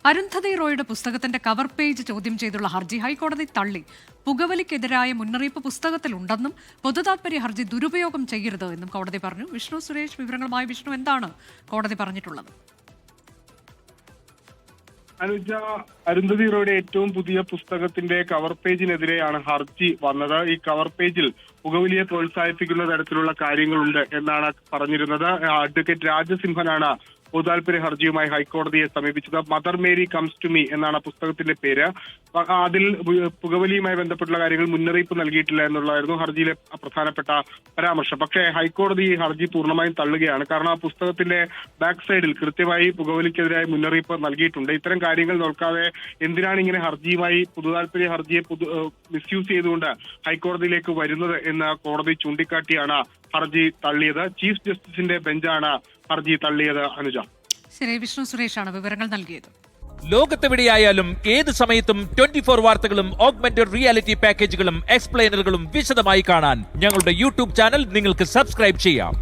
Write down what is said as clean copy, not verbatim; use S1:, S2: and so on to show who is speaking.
S1: അരുന്ധതി റോയുടെ പുസ്തകത്തിന്റെ cover page ചോദ്യം ചെയ്തുള്ള ഹർജി ഹൈക്കോടതി തള്ളി. പുകവലിക്കെതിരായ മുന്നറിയിപ്പ് പുസ്തകത്തിലുണ്ടെന്നും പൊതുതാൽപര്യ ഹർജി ദുരുപയോഗം ചെയ്യരുത് എന്നും കോടതി പറഞ്ഞു. വിഷ്ണു സുരേഷ് വിവരങ്ങളുമായി. വിഷ്ണു, എന്താണ് കോടതി പറഞ്ഞിട്ടുള്ളത്?
S2: അനുജ, അരുന്ധതി റോയുടെ ഏറ്റവും പുതിയ പുസ്തകത്തിന്റെ കവർ പേജിനെതിരെയാണ് ഹർജി വന്നത്. ഈ കവർ പേജിൽ പുകവലിയെ പ്രോത്സാഹിപ്പിക്കുന്ന തരത്തിലുള്ള കാര്യങ്ങളുണ്ട് എന്നാണ് പറഞ്ഞിരുന്നത്. അഡ്വക്കേറ്റ് രാജസിംഹനാണ് പൊതുതാൽപര്യ ഹർജിയുമായി ഹൈക്കോടതിയെ സമീപിച്ചത്. Mother Mary comes to me എന്നാണ് പുസ്തകത്തിന്റെ പേര്. അതിൽ പുകവലിയുമായി ബന്ധപ്പെട്ടുള്ള കാര്യങ്ങൾ മുന്നറിയിപ്പ് നൽകിയിട്ടില്ല എന്നുള്ളതായിരുന്നു ഹർജിയിലെ പ്രധാനപ്പെട്ട പരാമർശം. പക്ഷേ ഹൈക്കോടതി ഈ ഹർജി പൂർണ്ണമായും തള്ളുകയാണ്. കാരണം ആ പുസ്തകത്തിന്റെ ബാക്ക് സൈഡിൽ കൃത്യമായി പുകവലിക്കെതിരായ മുന്നറിയിപ്പ് നൽകിയിട്ടുണ്ട്. ഇത്തരം കാര്യങ്ങൾ നോക്കാതെ എന്തിനാണ് ഇങ്ങനെ ഹർജിയുമായി പൊതുതാൽപര്യ ഹർജിയെ മിസ്യൂസ് ചെയ്തുകൊണ്ട് ഹൈക്കോടതിയിലേക്ക് വരുന്നത് എന്ന് കോടതി ചൂണ്ടിക്കാട്ടിയാണ് ഹർജി തള്ളിയത്. ചീഫ് ജസ്റ്റിസിന്റെ ബെഞ്ചാണ് ഹർജി തള്ളിയത്. അനുജ,
S1: ശരി, വിഷ്ണു സുരേഷാണ് വിവരങ്ങൾ നൽകിയത്.
S3: ലോകത്തെവിടെയായാലും ഏത് സമയത്തും 24 വാർത്തകളും ഓഗ്മെന്റഡ് റിയാലിറ്റി പാക്കേജുകളും എക്സ്പ്ലെയിനറുകളും വിശദമായി കാണാൻ ഞങ്ങളുടെ യൂട്യൂബ് ചാനൽ നിങ്ങൾക്ക് സബ്സ്ക്രൈബ് ചെയ്യാം.